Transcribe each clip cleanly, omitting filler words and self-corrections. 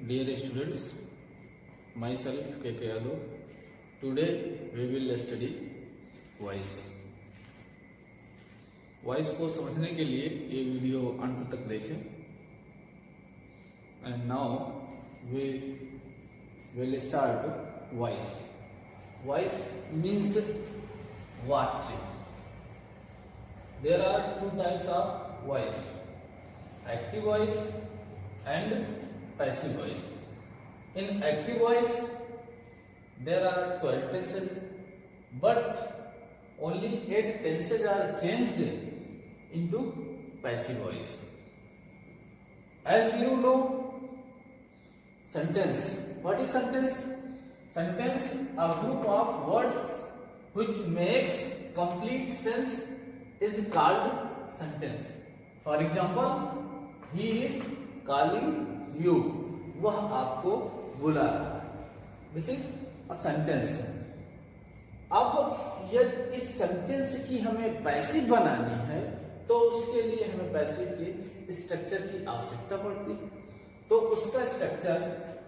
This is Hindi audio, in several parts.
Dear students, myself KK Yadav. Today we will study voice. Voice को समझने के लिए ये वीडियो अंत तक देखें. And now we will start voice. Voice means watch. There are two types of voice: active voice and passive voice. In active voice there are 12 tenses, but only 8 tenses are changed into passive voice. As you know, sentence. What is sentence? Sentence, a group of words which makes complete sense is called sentence. For example, he is calling you. वह आपको बुला रहा है. This is a sentence. अब यदि इस सेंटेंस की हमें पैसिव बनानी है तो उसके लिए हमें पैसिव के स्ट्रक्चर की आवश्यकता पड़ती है. तो उसका स्ट्रक्चर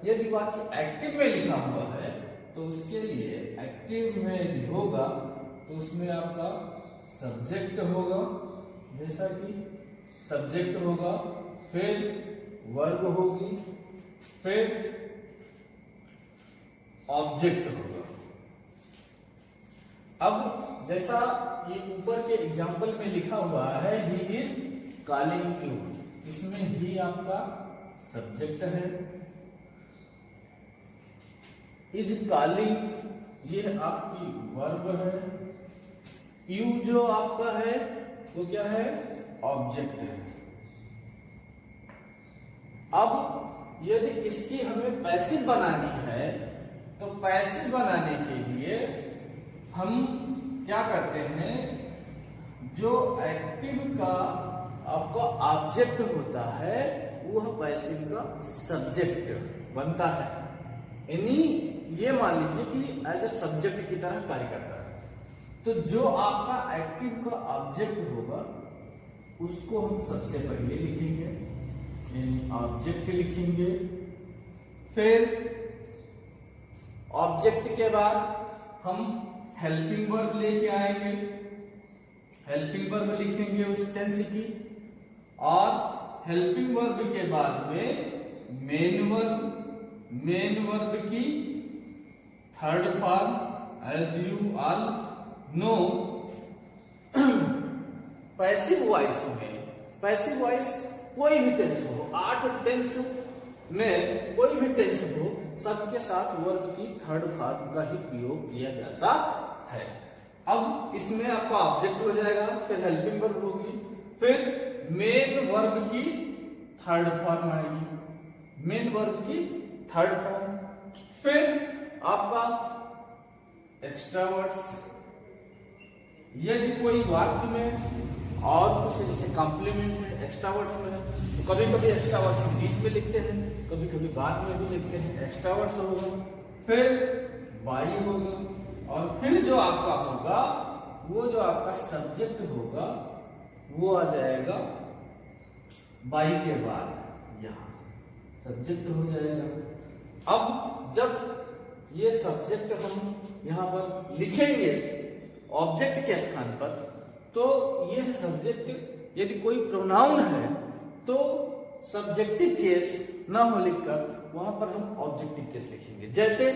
यदि वाक्य एक्टिव में लिखा हुआ है तो उसके लिए एक्टिव में होगा तो उसमें आपका सब्जेक्ट होगा, जैसा कि सब्जेक्ट होगा, फिर वर्ब होगी, फिर ऑब्जेक्ट होगा. अब जैसा ये ऊपर के एग्जाम्पल में लिखा हुआ है, ही इज कॉलिंग यू, इसमें ही आपका सब्जेक्ट है. इज कॉलिंग ये आपकी वर्ब है. यू जो आपका है वो क्या है? ऑब्जेक्ट है. अब यदि इसकी हमें पैसिव बनानी है तो पैसिव बनाने के लिए हम क्या करते हैं, जो एक्टिव का आपका ऑब्जेक्ट होता है वह पैसिव का सब्जेक्ट बनता है. यानी ये मान लीजिए कि एज ए सब्जेक्ट की तरह कार्य करता है. तो जो आपका एक्टिव का ऑब्जेक्ट होगा उसको हम सबसे पहले लिखेंगे, यानी ऑब्जेक्ट लिखेंगे. फिर ऑब्जेक्ट के बाद हम हेल्पिंग वर्ब लेके आएंगे. हेल्पिंग वर्ब लिखेंगे उस टेंस की, और हेल्पिंग वर्ब के बाद में मेन वर्ब. मेन वर्ब की third form as you all know. Passive voice में, पैसिव वॉइस कोई भी टेंस हो, 8 टेंस में कोई भी टेंस हो, सबके साथ वर्ब की थर्ड फॉर्म का ही प्रयोग किया जाता है. अब इसमें आपका ऑब्जेक्ट हो जाएगा, फिर हेल्पिंग वर्ब होगी, फिर मेन वर्ब की थर्ड फॉर्म आएगी. मेन वर्ब की थर्ड फॉर्म, फिर आपका एक्स्ट्रा वर्ड्स. यदि कोई वाक्य में और कुछ जैसे कॉम्प्लीमेंट है, एक्स्ट्रा वर्ड्स में है, तो कभी कभी एक्स्ट्रा वर्ड्स हम बीच में लिखते हैं, कभी कभी बाद में भी लिखते हैं. एक्स्ट्रा वर्ड्स होगा, फिर बाई होगा, और फिर जो आपका होगा वो जो आपका सब्जेक्ट होगा वो आ जाएगा बाई के बाद, यहां सब्जेक्ट हो जाएगा. अब जब ये सब्जेक्ट हम यहां पर लिखेंगे ऑब्जेक्ट के स्थान पर, तो यह सब्जेक्ट यदि कोई प्रोनाउन है तो सब्जेक्टिव केस ना हो लिखकर वहां पर हम ऑब्जेक्टिव केस लिखेंगे. जैसे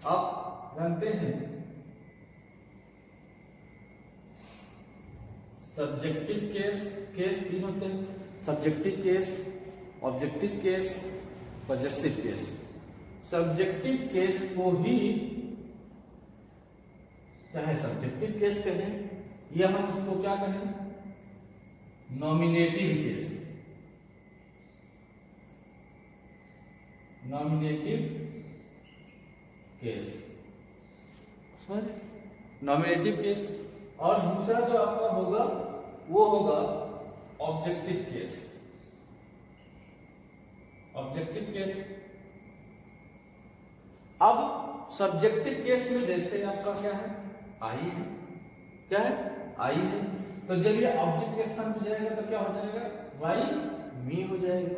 आप जानते हैं सब्जेक्टिव केस, केस 3 होते हैं: subjective case, objective case, possessive case. Subjective case को ही चाहे सब्जेक्टिव केस कहें या हम उसको क्या कहें, nominative case. Nominative case, nominative case. और दूसरा जो आपका होगा वो होगा ऑब्जेक्टिव केस. Objective case. अब सब्जेक्टिव केस में जैसे आपका क्या है, आई है. क्या है? आई है. तो जब ये ऑब्जेक्ट के स्थान पर जाएगा तो क्या हो जाएगा, वाई मी हो जाएगा.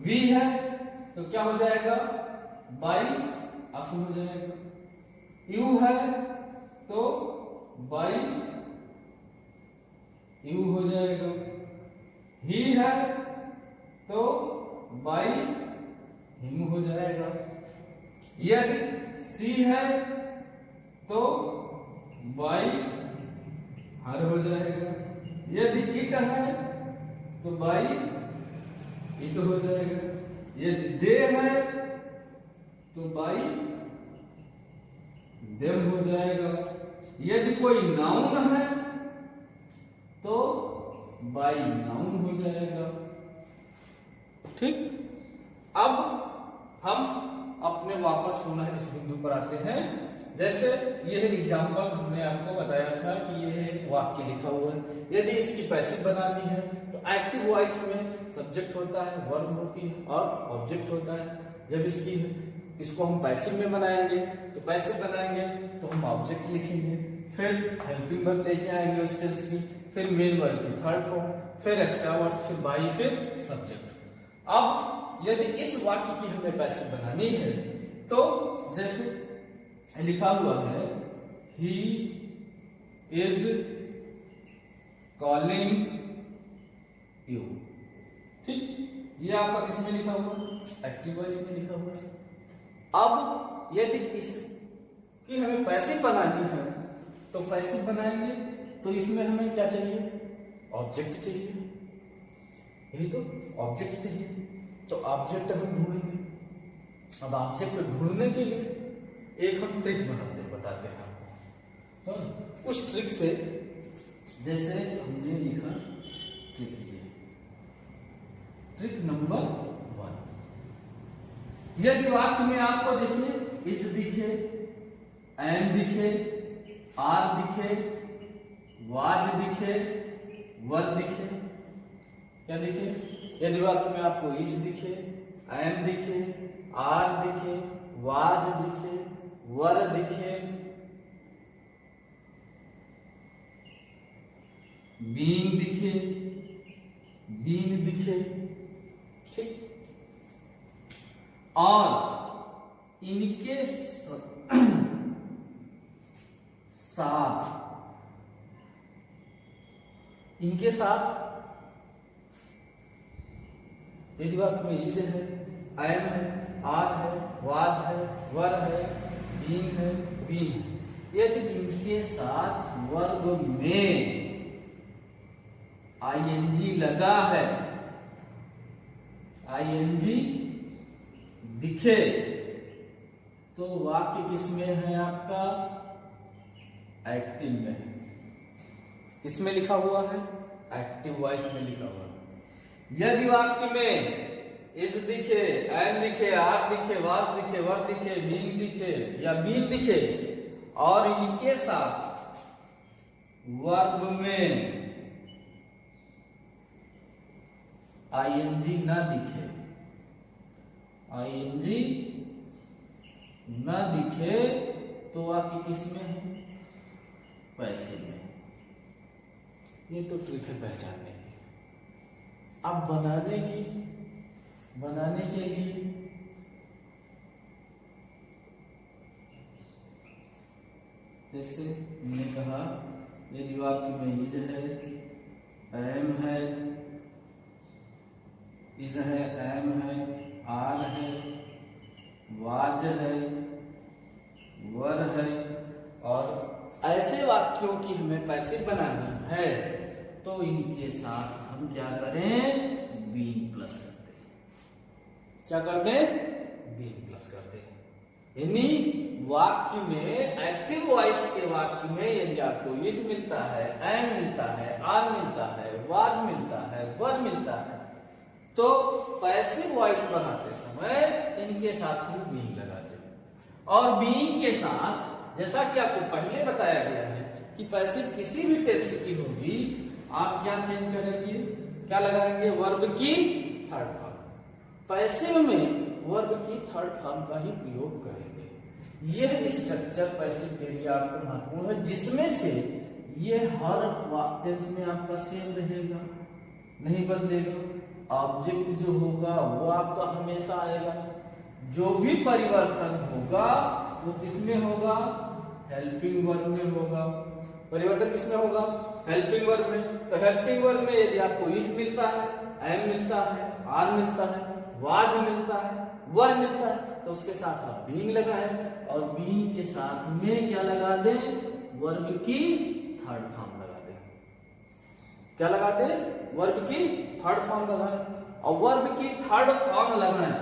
वी है तो क्या हो जाएगा, बाई ऑप्शन हो जाएगा। यू है तो बाई यू हो जाएगा। ही है तो बाई हिम हो जाएगा। यदि सी है तो बाई हर हो जाएगा। यदि इट है तो बाई इट हो जाएगा। यदि दे है तो बाई देम हो जाएगा। यदि कोई नाउन है तो बाई नाउन हो जाएगा। ठीक, अब हम अपने वापस पुनः इस बिंदु पर आते हैं। जैसे यह एग्जाम्पल हमने आपको बताया था कि यह वाक्य लिखा हुआ है। यदि इसकी पैसिव बनानी है तो एक्टिव वॉइस में सब्जेक्ट होता है, वर्ब होती है और ऑब्जेक्ट होता है। जब इसको हम पैसिव में बनाएंगे तो पैसिव बनाएंगे तो हम ऑब्जेक्ट लिखेंगे, फिर हेल्पिंग वर्ब लेके आएंगे उस टेंस की, फिर मेन वर्ब की थर्ड फॉर्म, फिर एक्स्ट्रा वर्ब, फिर बाई, फिर सब्जेक्ट। अब यदि इस वाक्य की हमें पैसिव बनानी है तो जैसे लिखा हुआ है ही इज कॉलिंग यू। ठीक, ये आपका किसमें लिखा हुआ है, एक्टिव वॉइस में लिखा हुआ है। अब यदि इसकी हमें पैसिव बनानी है तो पैसिव बनाएंगे तो इसमें हमें क्या चाहिए, ऑब्जेक्ट चाहिए। यही तो ऑब्जेक्ट चाहिए, तो ऑब्जेक्ट हम ढूंढेंगे। अब ऑब्जेक्ट ढूंढने के लिए एक हम ट्रिक बताते हैं आपको। उस ट्रिक से जैसे हमने लिखा ट्रिक, ये ट्रिक नंबर 1। यदि वाक्य में आपको देखिए इज दिखे, एम दिखे, आर दिखे, वाज दिखे, वर दिखे, क्या दिखे? यदि वाक्य में आपको इज दिखे, एम दिखे, आर दिखे, वाज दिखे, वर दिखे, बीइंग दिखे, बीन दिखे, ठीक, और इनके साथ यदि वाक्य में इज है, एम है, आर है, वाज है, वर है, बीइंग है, बीन है, यदि इनके साथ वर्ब में आईएनजी लगा है, आईएनजी दिखे, तो वाक्य किसमें है आपका, एक्टिव में है। किसमें लिखा हुआ है, एक्टिव वॉइस में लिखा हुआ है। यदि वाक्य में इज दिखे, एम दिखे, आर दिखे, वाज दिखे, वर दिखे, बीइंग दिखे या बीन दिखे और इनके साथ वर्ब में आईएनजी ना दिखे, आईएनजी ना दिखे, तो वाक्य किसमें है, पैसिव में। ये तो ट्रिक है पहचानने की। अब बनाने के लिए जैसे मैंने कहा यदि वाक्य में इज है, एम है, इज है, एम है, आर है, वाज है, वर है, और ऐसे वाक्यों की हमें पैसिव बनानी है तो इनके साथ हम क्या करें, बीइंग प्लस करते हैं। क्या करते हैं, बीइंग प्लस करते हैं। यानी वाक्य में, एक्टिव वॉइस के वाक्य में यदि आपको इज मिलता है, एम मिलता है, आर मिलता है, वाज मिलता है, वर मिलता है, तो पैसिव वॉइस बनाते समय इनके साथ हम बीइंग लगाते हैं। और बीइंग के साथ जैसा कि आपको पहले बताया गया है कि पैसिव किसी भी टेंस की होगी, आप क्या चेंज करेंगे, क्या लगाएंगे, वर्ब की थर्ड फॉर्म। पैसिव में वर्ब की थर्ड फॉर्म का ही प्रयोग करेंगे। यह स्ट्रक्चर पैसिव के लिए आपको महत्वपूर्ण है, जिसमें से ये हर टेंस में आपका सेम रहेगा, नहीं बदलेगा। ऑब्जेक्ट जो होगा वो आपका हमेशा आएगा। जो भी परिवर्तन होगा वो किसमें होगा? हेल्पिंग वर्ब में होगा। परिवर्तन किसमें होगा? हेल्पिंग वर्ब में। तो हेल्पिंग वर्ब में यदि आपको इज मिलता है, एम मिलता है, आर मिलता है, वाज मिलता है, वर मिलता है, तो उसके साथ आप बीइंग लगाएं और बीइंग के साथ में क्या लगा दें? वर्ब की थर्ड फॉर्म लगा दें। क्या लगा दें? वर्ब की थर्ड फॉर्म लगाएं। और वर्ब की थर्ड फॉर्म लगाएं।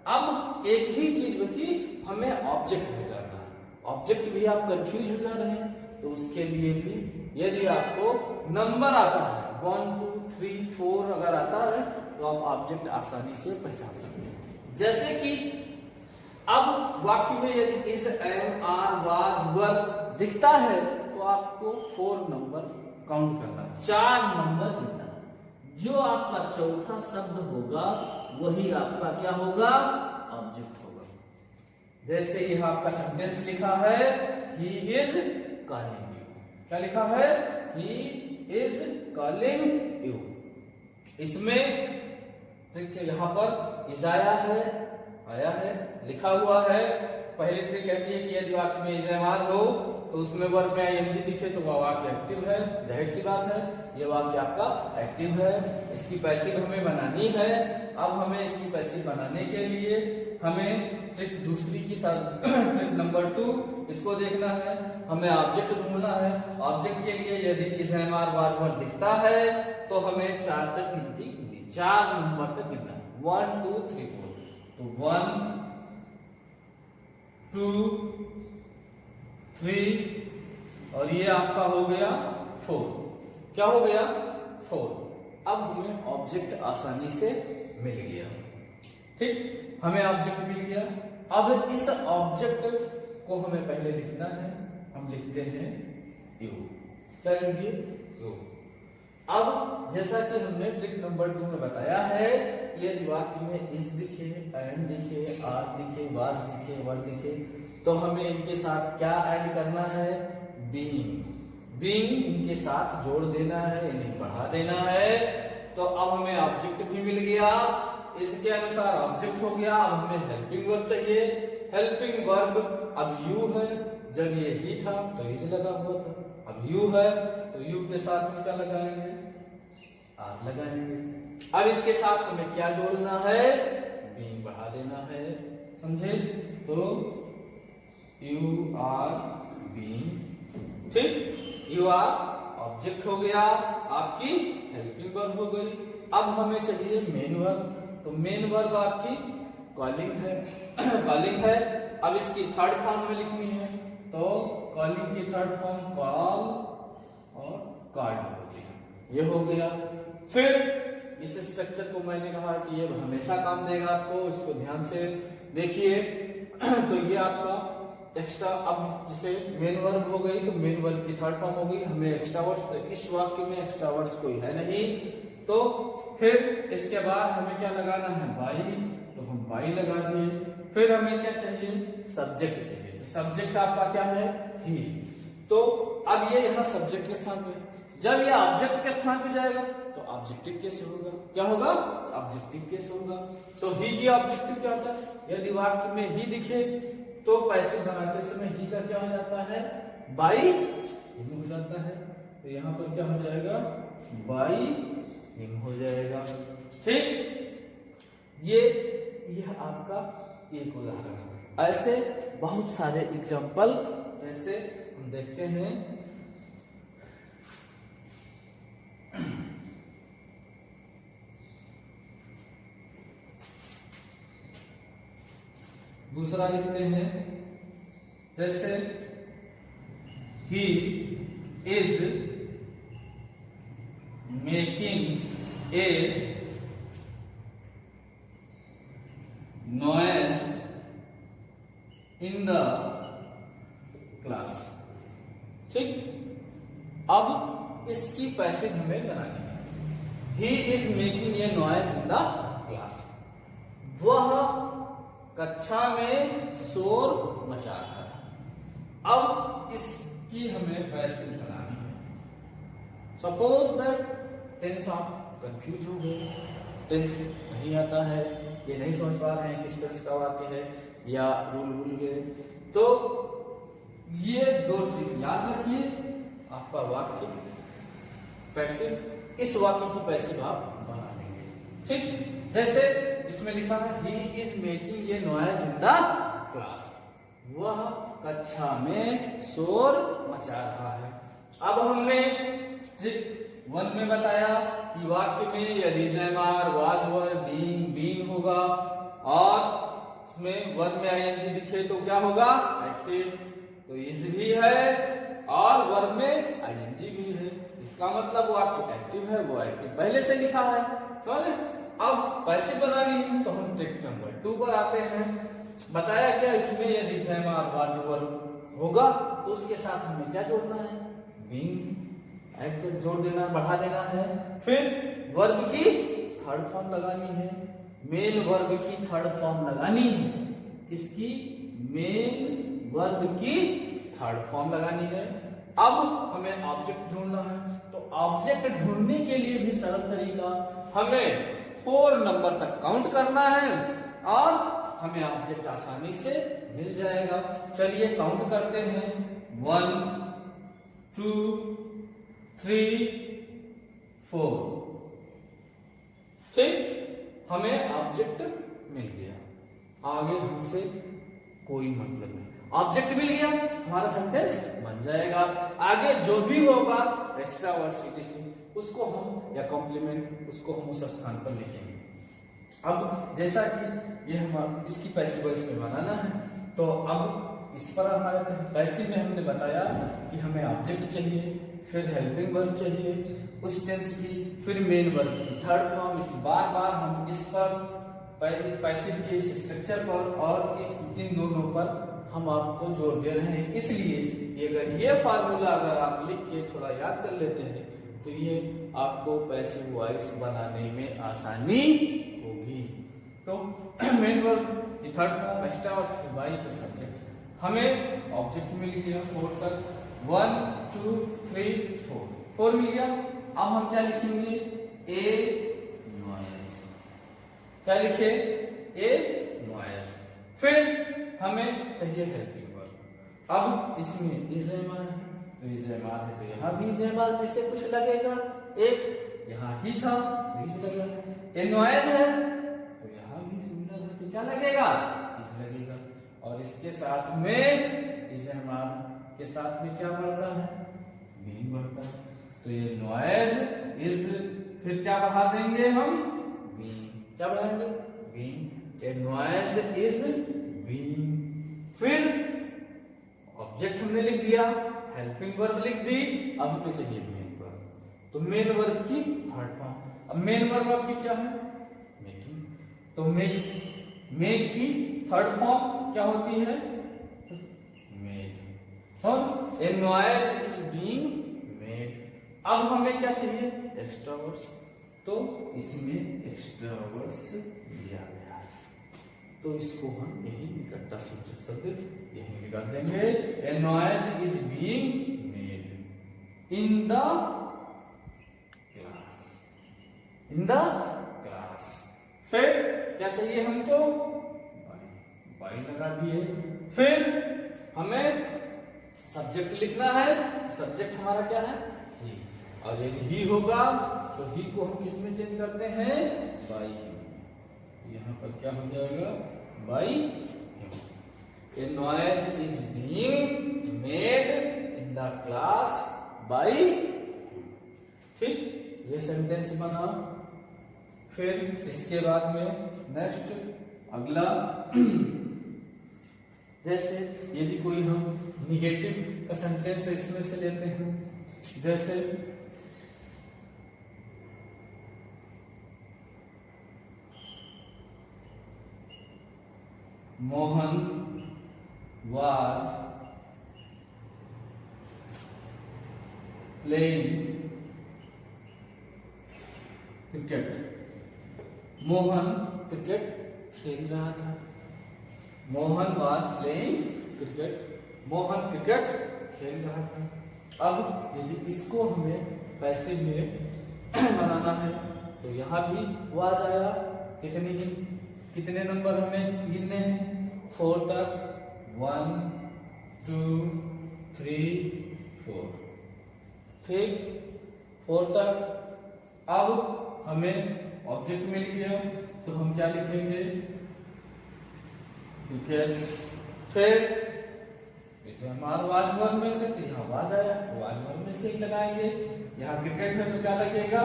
अब एक ही चीज बची, हमें ऑब्जेक्ट में जाना है। ऑब्जेक्ट भी आप कंफ्यूज हो जा रहे हैं, तो उसके लिए भी यदि आपको नंबर आता है 1 2 3 4 अगर आता है तो आप ऑब्जेक्ट आसानी से पहचान सकते हैं। जैसे कि अब वाक्य में यदि इज, एम, आर, वाज, वर दिखता है तो आपको 4 नंबर काउंट करना है, 4 नंबर गिनना है। जो आपका चौथा शब्द होगा वही आपका क्या होगा? ऑब्जेक्ट होगा। जैसे यह आपका सेंटेंस लिखा है, ही इज कॉलिंग यू। क्या लिखा है? He is calling you. इसमें देखिए यहां पर इज आया है, लिखा हुआ है। पहले ट्रिक कहती है कि यदि वाक्य में इज एम आर हो तो उसमें वर्ब में आईएनजी दिखे तो वह वाक्य एक्टिव है। जाहिर सी बात है, ये वाक्य आपका एक्टिव है। इसकी पैसिव हमें बनानी है। अब हमें इसकी पैसिव बनाने के लिए हमें ट्रिक दूसरी की साथ ट्रिक नंबर 2 इसको देखना है। हमें ऑब्जेक्ट ढूंढना है। ऑब्जेक्ट के लिए यदि इज, एम, आर, वाज, वर दिखता है तो हमें 4 तक गिनती करनी, 4 नंबर तक गिनना है। 1 2 3 4। तो 1 2 3 और ये आपका हो गया 4। क्या हो गया? 4। अब हमें ऑब्जेक्ट आसानी से मिल गया। ठीक, हमें ऑब्जेक्ट मिल गया। अब इस ऑब्जेक्ट को हमें पहले लिखना है। हम लिखते हैं यू। क्या लिखिए? यू। अब जैसा कि हमने ट्रिक नंबर 2 में बताया है, यदि वाक्य में इस दिखे, एंड दिखे, आर दिखे, वाज दिखे, वर दिखे, तो हमें इनके साथ क्या ऐड करना है? बीइंग। बीइंग इनके साथ जोड़ देना है, इन्हें बढ़ा देना है। तो अब हमें ऑब्जेक्ट भी मिल गया। इसके अनुसार ऑब्जेक्ट हो गया। अब हमें हेल्पिंग वर्ब चाहिए। हेल्पिंग वर्ब अब यू है। जब ये ही था तो इज लगा हुआ था, अब यू है तो यू के साथ इसका लगाएंगे, आर लगाएंगे। अब इसके साथ हमें क्या जोड़ना है? बीइंग बढ़ा देना है। समझे? तो यू आर बीइंग। ठीक, यू आर ऑब्जेक्ट हो गया, आपकी हेल्पिंग वर्ब हो गई। अब हमें चाहिए मेन वर्ब। तो मेन वर्ब आपकी कॉलिंग है। कॉलिंग है। अब इसकी थर्ड फॉर्म में लिखनी है, तो कॉलिंग की थर्ड फॉर्म कॉल और कॉल्ड होती है। ये हो गया। फिर इस स्ट्रक्चर को मैंने कहा कि ये हमेशा काम देगा आपको, इसको ध्यान से देखिए। तो ये आपका एक्स्ट्रा, अब जिसे मेन वर्ब हो गई तो मेन वर्ब की थर्ड फॉर्म हो गई। हमें एक्स्ट्रा वर्ड्स, तो इस वाक्य में एक्स्ट्रा वर्ड्स कोई है नहीं। तो फिर इसके बाद हमें क्या लगाना है? बाई। तो हम बाई लगा दिए। फिर हमें क्या चाहिए? सब्जेक्ट चाहिए। तो सब्जेक्ट आपका क्या है? ही। तो अब ये यहाँ सब्जेक्ट के स्थान पे, जब ये ऑब्जेक्ट के स्थान पे जाएगा तो ऑब्जेक्टिव केस होगा। क्या होगा? ऑब्जेक्टिव केस होगा। तो ही की ऑब्जेक्टिव क्या होता है? यदि वाक्य में ही दिखे तो पैसिव बनाते समय ही का क्या हो जाता है? बाई हिम हो जाता है। तो यहाँ पर क्या हो जाएगा? बाई हिम हो जाएगा। ठीक, ये आपका एक उदाहरण है। ऐसे बहुत सारे एग्जाम्पल, जैसे हम देखते हैं दूसरा लिखते हैं, जैसे he is making a noise in the class. ठीक, अब इसकी पैसिव हमें बनानी है। He is making a noise in the class. वह कक्षा में शोर मचा रहा है। अब इसकी हमें पैसिव बनानी है। सपोज दैट टेंस आप कंफ्यूज हो गए, टेंस नहीं आता है, ये नहीं समझ पा रहे हैं किस टेंस का वाक्य है या रूल भूल गए, तो ये 2 ट्रिक याद रखिए। आपका वाक्य पैसिव, इस वाक्य की पैसिव आप बना लेंगे। ठीक, जैसे इसमें लिखा है he is making a noise in the class, वह कक्षा में शोर मचा रहा है। अब हमने ट्रिक 1 में बताया कि वाक्य में यदि जयमार वाज वर बीइंग बीइंग होगा और उसमें वर्ब में आईएनजी दिखे तो क्या होगा, एक्टिव। तो इज भी है और वर्ब में आईएनजी भी है, इसका मतलब वाक्य एक्टिव है, वो एक्टिव पहले से लिखा है। चलिए अब पैसिव बनानी है तो हम ट्रिक नंबर 2 पर आते हैं। बताया क्या, इसमें यदि जयमार वाज वर होगा तो उसके साथ हमें क्या जोड़ना है, बीइंग एक्टिव जोड़ देना, बढ़ा देना है। फिर वर्ब की थर्ड फॉर्म लगानी है, मेन वर्ब की थर्ड फॉर्म लगानी है। इसकी मेन वर्ब की थर्ड फॉर्म लगानी है। अब हमें ऑब्जेक्ट ढूंढना है, तो ऑब्जेक्ट ढूंढने के लिए भी सरल तरीका, हमें 4 नंबर तक काउंट करना है और हमें ऑब्जेक्ट आसानी से मिल जाएगा। चलिए काउंट करते हैं, 1 2 3 4। ठीक, हमें ऑब्जेक्ट मिल गया, आगे हमसे कोई मतलब नहीं, ऑब्जेक्ट मिल गया, हमारा सेंटेंस बन जाएगा। आगे जो भी होगा एक्स्ट्रा वर्ड्स etc उसको हम या कॉम्प्लीमेंट उसको हम उस स्थान पर लिखेंगे। अब जैसा कि ये हम इसकी पैसिव वॉइस में बनाना है, तो अब इस पर हम आते हैं। पैसिव में हमने बताया कि हमें ऑब्जेक्ट चाहिए, फिर हेल्पिंग वर्ब चाहिए उस टेंस की, फिर मेन वर्ब की थर्ड फॉर्म। इस बार हम इस पर पैसिव के इस स्ट्रक्चर पर और इन दोनों पर हम आपको जोर दे रहे हैं, इसलिए अगर ये फार्मूला अगर आप लिख के थोड़ा याद कर लेते हैं तो ये आपको पैसिव वॉइस बनाने में आसानी होगी। तो मेन वर्ब की third form, extra verb, by फिर सब्जेक्ट। हमें ऑब्जेक्ट मिल गया 4 तक, 1 2 3 4 मिल गया। अब हम क्या लिखेंगे, ए नॉइज, क्या लिखे, ए नॉइज। फिर हमें चाहिए हेल्पिंग वर्ब। अब इसमें इज़ेमार है तो इज़ेमार है, तो यहाँ भी इज़ेमार में से कुछ लगेगा, एक यहाँ ही था तो इस लगेगा। ए नॉइज है तो यहाँ भी सिमिलर है तो क्या लगेगा, इस लगेगा। और इसके साथ में इज़ेमार के साथ में क्या बढ़ता है, बीइंग बढ़ता है। तो ये नॉइज इज, फिर क्या बढ़ा देंगे हम, बीइंग, क्या बढ़ाएंगे, being. A noise is being. फिर ऑब्जेक्ट हमने लिख दिया, हेल्पिंग वर्ब लिख दी, अब हमें चाहिए मेन वर्ब। तो मेन वर्ब की थर्ड फॉर्म। अब मेन वर्ब आपकी क्या है, मेकिंग। तो मेक की थर्ड फॉर्म क्या होती है, मेड। और ए नॉइज इज बीइंग मेड। अब हमें क्या चाहिए, एक्स्ट्रा वर्ड्स, तो इसमें एक्स्ट्रा वर्ड्स दिया गया है, तो इसको हम यही निकटता सूचक शब्द यही निकाल देंगे। ए noise is being made in the class, in the class. फिर क्या चाहिए हमको, बाई लगा दिए। फिर हमें सब्जेक्ट लिखना है, सब्जेक्ट हमारा क्या है, ही। और यदि ही होगा तो ही को हम किस में चेंज करते हैं, बाई। यहाँ पर क्या हो जाएगा, by. A noise is being made in the class by. ठीक, ये सेंटेंस बना। फिर इसके बाद में नेक्स्ट अगला, जैसे यदि कोई हम निगेटिव का सेंटेंस इसमें से लेते हैं, जैसे Mohan was playing cricket. Mohan cricket खेल रहा था, Mohan was playing cricket, Mohan cricket खेल रहा था। अब यदि इसको हमें पैसिव में बनाना है तो यहाँ भी वो आ जाएगा। कितने नंबर हमें गिनने हैं 4 तक, 1 2 3 4, ठीक 4 तक। अब हमें ऑब्जेक्ट मिल गया तो हम क्या लिखेंगे क्रिकेट, फिर इसे हमारा वाजवर में से तो यहाँ वाज आया तो वाजवर में से एक लगाएंगे, यहाँ क्रिकेट है तो क्या लगेगा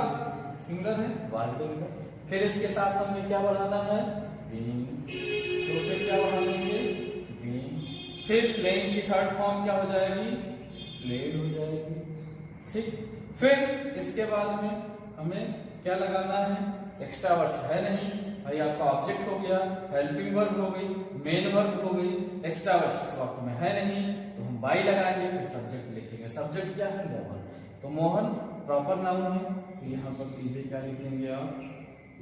सिंगुलर है वाज लगेगा। फिर इसके साथ हमें क्या बढ़ाना है बीइंग, तो फिर क्या बढ़ा लेंगे बीइंग। फिर प्लेइंग की थर्ड फॉर्म क्या हो जाएगी प्लेड हो जाएगी, ठीक। फिर इसके बाद में हमें क्या लगाना है, एक्स्ट्रा वर्ड्स है नहीं भाई, आपका ऑब्जेक्ट हो गया, हेल्पिंग वर्ब हो गई, मेन वर्ब हो गई, एक्स्ट्रा वर्ड्स इस वक्त में है नहीं तो हम बाई लगाएंगे, फिर सब्जेक्ट लिखेंगे। सब्जेक्ट क्या है मोहन, तो मोहन प्रॉपर नाउन है तो यहाँ पर सीधे क्या लिखेंगे आप,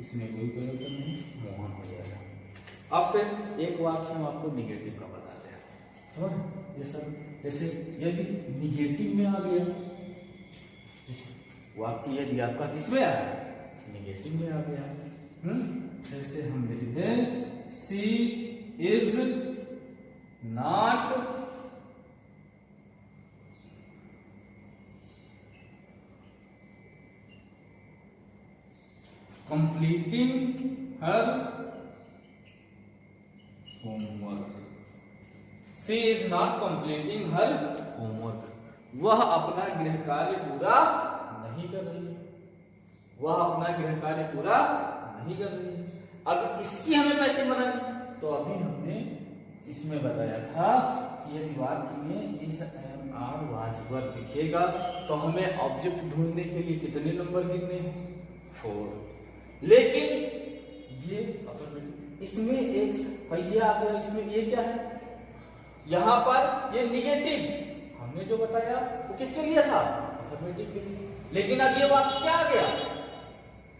इसमें कोई परिवर्तन नहीं, मोहन हो जाएगा। अब फिर एक वाक्य हम आपको निगेटिव का बताते हैं, समझ ये सब, जैसे ये भी निगेटिव में आ गया, वाक्य यदि आपका किसमें आया निगेटिव में आ गया। जैसे हम लिख दें she is not completing her homework, she is not completing her homework, वह अपना गृह कार्य पूरा नहीं कर रही है, वह अपना गृह कार्य पूरा नहीं कर रही है। अब इसकी हमें पैसे बनानी, तो अभी हमने इसमें बताया था कि यदि वाक्य में इस एम आर वाजवर दिखेगा तो हमें ऑब्जेक्ट ढूंढने के लिए कितने नंबर गिनने हैं 4, लेकिन ये इसमें एक पहिया आ गया, इसमें ये क्या है यहां पर ये निगेटिव हमने जो बताया वो किसके लिए था अफर्मेटिव के लिए, लेकिन अब ये वाक्य क्या आ गया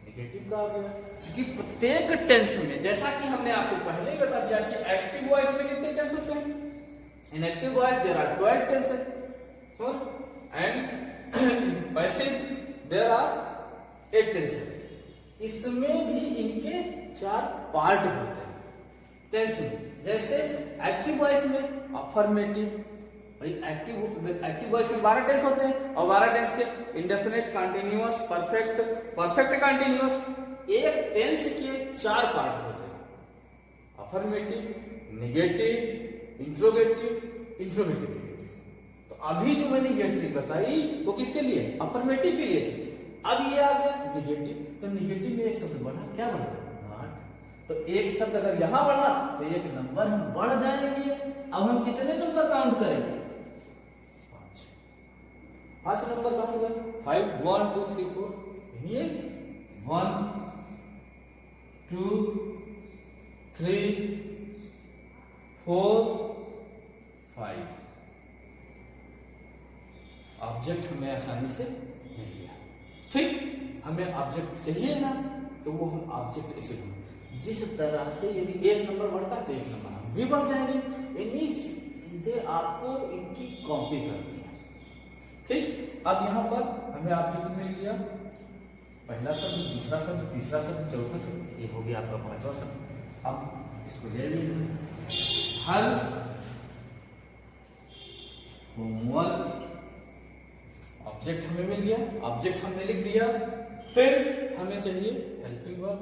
निगेटिव का आ गया, क्योंकि प्रत्येक टेंस में जैसा कि हमने आपको पहले ही बता दिया कि एक्टिव वॉइस में कितने टेंस होते हैं, in active voice there are 12 tenses and passive there are 8 tenses, इसमें भी इनके 4 पार्ट होते हैं टेंस में। जैसे एक्टिव वॉइस में अफर्मेटिव, एक्टिव वॉइस में 12 टेंस होते हैं और 12 टेंस के indefinite, continuous, perfect, perfect continuous, एक टेंस के 4 पार्ट होते हैं अफर्मेटिव, नेगेटिव, इंट्रोगेटिव, इंट्रोगेटिव। तो अभी जो मैंने ये ट्रिक बताई वो किसके लिए अफर्मेटिव के लिए, अब ये आ गया निगेटिव, तो निगेटिव में एक शब्द बढ़ा, क्या बढ़ा नॉट, तो एक शब्द अगर यहां बढ़ा तो एक नंबर हम बढ़ जाएंगे। अब हम कितने नंबर काउंट करेंगे 5 नंबर काउंट कर 5 1 2 3 4, ये 1 2 3 4 5, ऑब्जेक्ट हमें आसानी से मिल गया, ठीक। हमें ऑब्जेक्ट चाहिए ना तो वो हम ऑब्जेक्ट ऐसे ढूंढेंगे, जिस तरह से यदि एक नंबर बढ़ता तो एक नंबर हम भी बढ़ जाएंगे, यानी सीधे आपको इनकी कॉपी करनी है, ठीक। अब यहाँ पर हमें ऑब्जेक्ट मिल गया, पहला शब्द, दूसरा शब्द, तीसरा शब्द, चौथा शब्द, ये हो गया आपका 5वां शब्द। अब इसको ले लीजिए, हर होमवर्क ऑब्जेक्ट हमें मिल गया, ऑब्जेक्ट हमने लिख दिया। फिर हमें चाहिए हेल्पिंग वर्ब,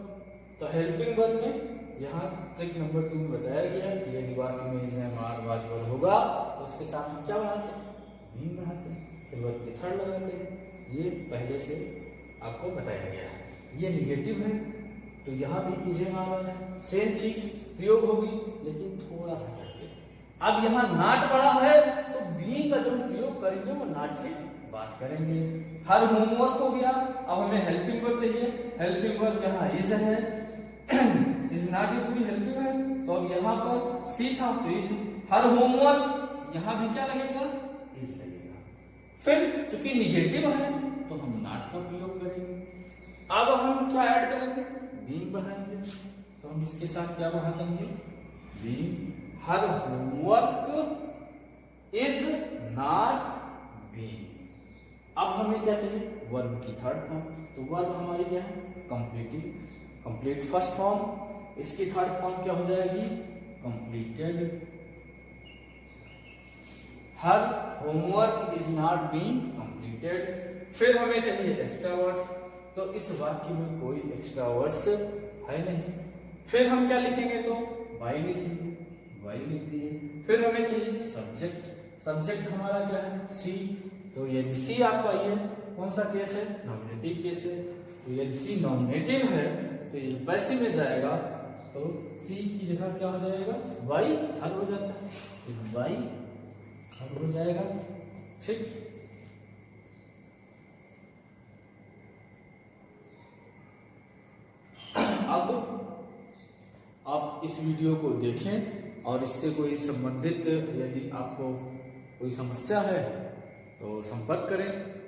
तो हेल्पिंग वर्ब में यहाँ ट्रिक नंबर 2 में बताया गया कि यदि वाक्य में इसे मार वाजवर होगा तो उसके साथ हम क्या बढ़ाते हैं बीइंग बढ़ाते हैं, फिर वर्ब की थर्ड लगाते हैं, ये पहले से आपको बताया गया है। ये निगेटिव है तो यहाँ भी इसे मार वाला है, सेम चीज प्रयोग होगी लेकिन थोड़ा सा करके। अब यहाँ नाट पड़ा है तो बीइंग का जो प्रयोग करेंगे वो नाट के बात करेंगे। हर होमवर्क हो गया, अब हमें हेल्पिंग वर्ब चाहिए, हेल्पिंग वर्ब यहाँ इज है, इज नॉट ये पूरी हेल्पिंग है, तो अब यहाँ पर सी था तो इज, हर होमवर्क यहाँ भी क्या लगेगा इज लगेगा। फिर चूंकि निगेटिव है तो हम नॉट का प्रयोग करेंगे। अब हम क्या ऐड करेंगे बीइंग बढ़ाएंगे, तो हम इसके साथ क्या बढ़ा देंगे being, her homework is not being. अब हमें क्या चाहिए वर्ब की थर्ड फॉर्म। तो वर्ब हमारी क्या है? कंप्लीटिव, कंप्लीट फर्स्ट फॉर्म। इसकी थर्ड फॉर्म क्या हो जाएगी? Completed. Her homework is not being completed. फिर हमें चाहिए एक्स्ट्रा वर्ड्स, तो इस वाक्य में कोई एक्स्ट्रा वर्ड्स है नहीं। फिर हम क्या लिखेंगे? तो वाई लिखेंगे, वाई लिख दिए। फिर हमें चाहिए सब्जेक्ट, सब्जेक्ट हमारा क्या है? सी। तो यदि सी आपका ये कौन सा केस है? नॉमिनेटिव केस है। तो यदि सी नॉमिनेटिव है तो ये पैसिव में जाएगा, तो सी की जगह क्या हो जाएगा? वाई हर हो जाता है, तो वाई हर हो जाएगा। ठीक, अब आप इस वीडियो को देखें और इससे कोई संबंधित यदि आपको कोई समस्या है तो संपर्क करें।